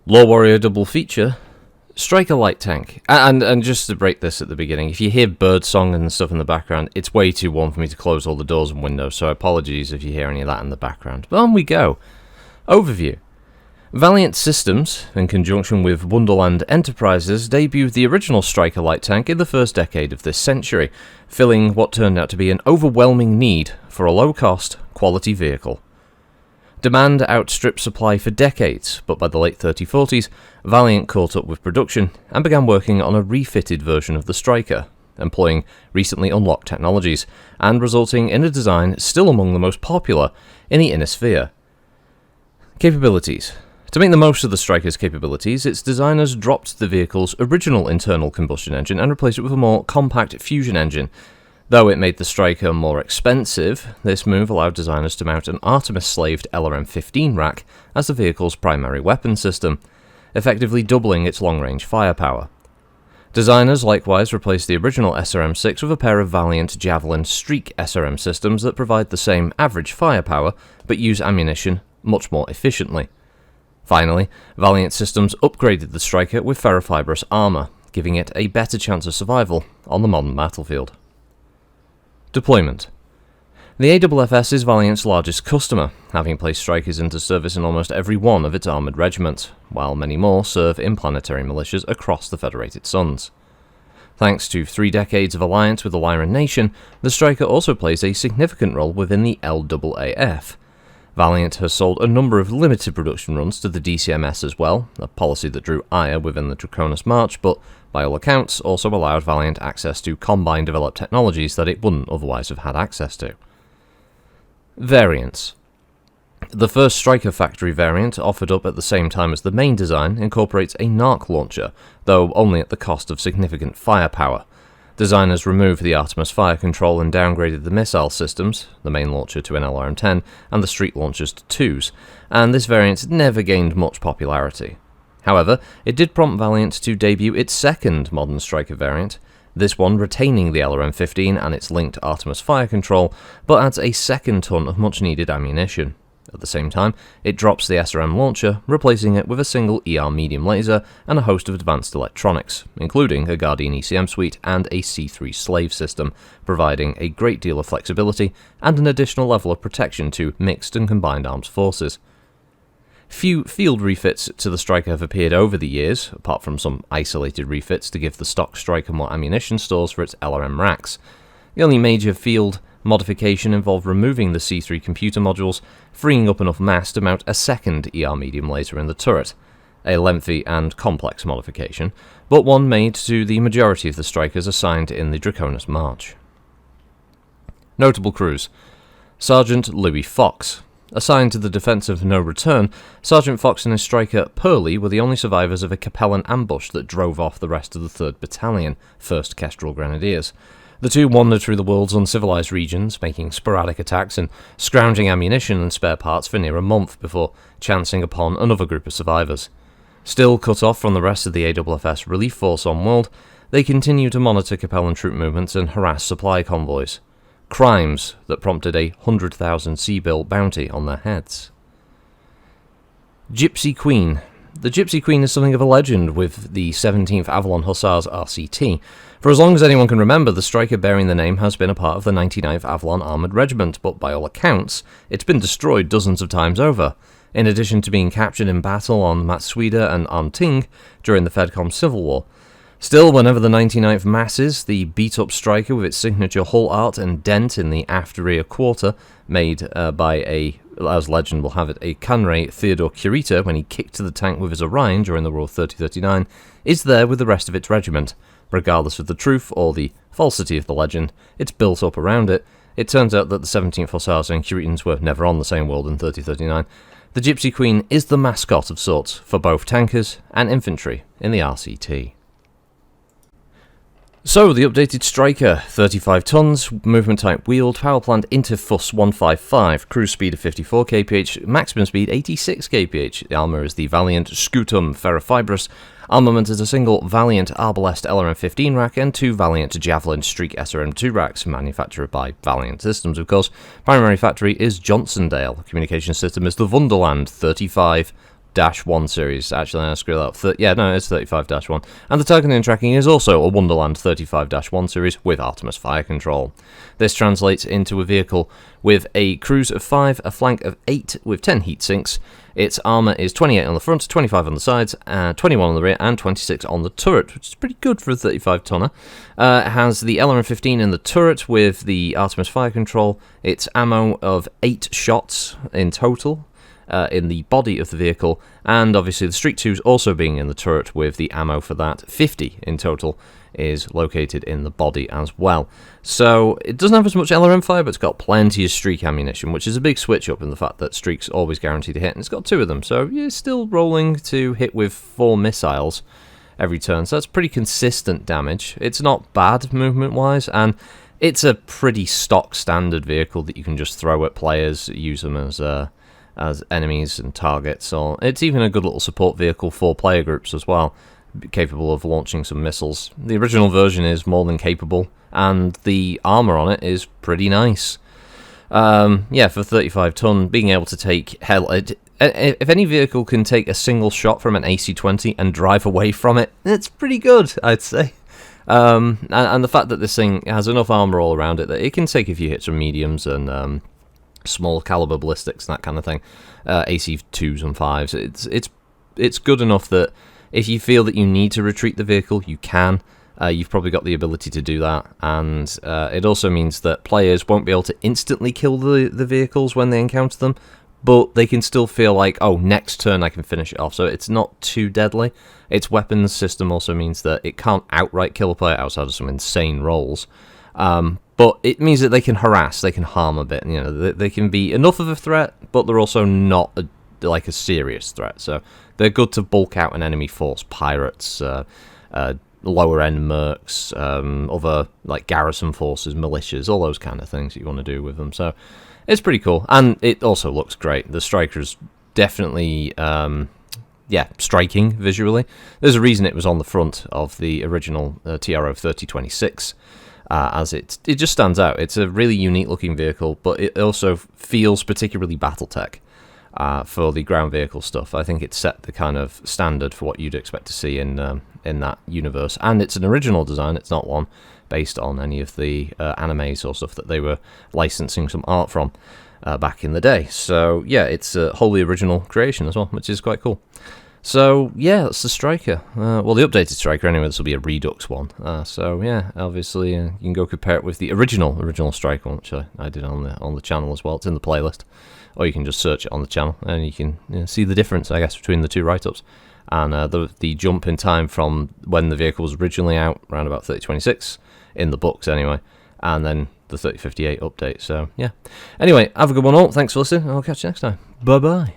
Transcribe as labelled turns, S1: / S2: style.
S1: LoreWarrior double feature, Striker light tank. And just to break this at the beginning, if you hear birdsong and stuff in the background, it's way too warm for me to close all the doors and windows, so apologies if you hear any of that in the background. But on we go. Overview. Valiant Systems, in conjunction with Wonderland Enterprises, debuted the original Striker light tank in the first decade of this century, filling what turned out to be an overwhelming need for a low-cost, quality vehicle. Demand outstripped supply for decades, but by the late 3040s, Valiant caught up with production and began working on a refitted version of the Striker, employing recently unlocked technologies, and resulting in a design still among the most popular in the inner sphere. Capabilities. To make the most of the Striker's capabilities, its designers dropped the vehicle's original internal combustion engine and replaced it with a more compact fusion engine. Though it made the Striker more expensive, this move allowed designers to mount an Artemis-slaved LRM-15 rack as the vehicle's primary weapon system, effectively doubling its long-range firepower. Designers likewise replaced the original SRM-6 with a pair of Valiant Javelin Streak SRM systems that provide the same average firepower, but use ammunition much more efficiently. Finally, Valiant Systems upgraded the Striker with ferrofibrous armour, giving it a better chance of survival on the modern battlefield. Deployment. The AFFS is Valiant's largest customer, having placed Strikers into service in almost every one of its armoured regiments, while many more serve in planetary militias across the Federated Suns. Thanks to 3 decades of alliance with the Lyran Nation, the Striker also plays a significant role within the LAAF. Valiant has sold a number of limited production runs to the DCMS as well, a policy that drew ire within the Draconis March, but by all accounts also allowed Valiant access to Combine-developed technologies that it wouldn't otherwise have had access to. Variants. The first Striker Factory variant, offered up at the same time as the main design, incorporates a NARC launcher, though only at the cost of significant firepower. Designers removed the Artemis fire control and downgraded the missile systems, the main launcher to an LRM-10 and the street launchers to 2s, and this variant never gained much popularity. However, it did prompt Valiant to debut its second modern Striker variant, this one retaining the LRM-15 and its linked Artemis fire control, but adds a second ton of much-needed ammunition. At the same time, it drops the SRM launcher, replacing it with a single ER medium laser and a host of advanced electronics, including a Guardian ECM suite and a C3 slave system, providing a great deal of flexibility and an additional level of protection to mixed and combined arms forces. Few field refits to the Striker have appeared over the years, apart from some isolated refits to give the stock Striker more ammunition stores for its LRM racks. The only major field modification involved removing the C3 computer modules, freeing up enough mass to mount a second ER medium laser in the turret, a lengthy and complex modification, but one made to the majority of the Strikers assigned in the Draconis March. Notable crews. Sergeant Louis Fox. Assigned to the Defense of No Return, Sergeant Fox and his Striker Pearly were the only survivors of a Capellan ambush that drove off the rest of the 3rd Battalion, 1st Kestrel Grenadiers. The two wandered through the world's uncivilized regions, making sporadic attacks and scrounging ammunition and spare parts for near a month before chancing upon another group of survivors. Still cut off from the rest of the AFFS relief force on world, they continue to monitor Capellan troop movements and harass supply convoys. Crimes that prompted a 100,000 C-bill bounty on their heads. Gypsy Queen. The Gypsy Queen is something of a legend with the 17th Avalon Hussars RCT. For as long as anyone can remember, the Striker bearing the name has been a part of the 99th Avalon Armoured Regiment, but by all accounts, it's been destroyed dozens of times over, in addition to being captured in battle on Matsuida and Anting during the Fedcom Civil War. Still, whenever the 99th masses, the beat-up Striker with its signature hull art and dent in the after-rear quarter, made by a, as legend will have it, a Canray Theodore Kurita when he kicked the tank with his Orion during the War of 3039, is there with the rest of its regiment. Regardless of the truth or the falsity of the legend, it's built up around it. It turns out that the 17th Hussars and Curitans were never on the same world in 3039. The Gypsy Queen is the mascot of sorts for both tankers and infantry in the RCT. So, the updated Striker, 35 tons, movement type wheeled, power plant Interfus 155, cruise speed of 54 kph, maximum speed 86 kph. The armour is the Valiant Scutum Ferrofibrous. Armament is a single Valiant Arbalest LRM-15 rack and 2 Valiant Javelin Streak SRM-2 racks, manufactured by Valiant Systems, of course. Primary factory is Johnsondale. Communication system is the Wunderland 35 35-1 series. Actually, I screw that up. Yeah, no, it's 35-1. And the targeting and tracking is also a Wonderland 35-1 series with Artemis fire control. This translates into a vehicle with a cruise of 5, a flank of 8 with 10 heat sinks. Its armour is 28 on the front, 25 on the sides, 21 on the rear, and 26 on the turret, which is pretty good for a 35-tonner. It has the LRM-15 in the turret with the Artemis fire control. Its ammo of 8 shots in total in the body of the vehicle, and obviously the Streak 2s also being in the turret with the ammo for that. 50 in total is located in the body as well. So it doesn't have as much LRM fire, but it's got plenty of Streak ammunition, which is a big switch up in the fact that Streak's always guaranteed to hit, and it's got 2 of them, so you're still rolling to hit with 4 missiles every turn, so that's pretty consistent damage. It's not bad movement-wise, and it's a pretty stock standard vehicle that you can just throw at players, use them as enemies and targets. Or it's even a good little support vehicle for player groups as well, capable of launching some missiles. The original version is more than capable, and the armor on it is pretty nice. Yeah, for 35-ton, being able to take if any vehicle can take a single shot from an AC-20 and drive away from it, it's pretty good, I'd say. And the fact that this thing has enough armor all around it that it can take a few hits from mediums and small caliber ballistics and that kind of thing, AC-2s and 5s, it's good enough that if you feel that you need to retreat the vehicle, you can. You've probably got the ability to do that, and it also means that players won't be able to instantly kill the vehicles when they encounter them, but they can still feel like, oh, next turn I can finish it off, so it's not too deadly. Its weapons system also means that it can't outright kill a player outside of some insane rolls, but it means that they can harass, they can harm a bit. You know, they can be enough of a threat, but they're also not like a serious threat, so they're good to bulk out an enemy force, pirates, lower end mercs, other like garrison forces, militias, all those kind of things that you want to do with them. So it's pretty cool, and it also looks great. The Striker's definitely striking visually. There's a reason it was on the front of the original TRO 3026, as it just stands out. It's a really unique looking vehicle, but it also feels particularly Battletech. For the ground vehicle stuff. I think it set the kind of standard for what you'd expect to see in that universe, and it's an original design. It's not one based on any of the animes or stuff that they were licensing some art from back in the day. So yeah, it's a wholly original creation as well, which is quite cool. So yeah, that's the Striker. Well, the updated Striker anyway. This will be a Redux one. So yeah, obviously you can go compare it with the original Striker one, which I did on the channel as well. It's in the playlist. Or you can just search it on the channel, and you can see the difference, I guess, between the two write-ups. And the jump in time from when the vehicle was originally out, around about 3026, in the books anyway, and then the 3058 update. So, yeah. Anyway, have a good one all. Thanks for listening, and I'll catch you next time. Bye-bye.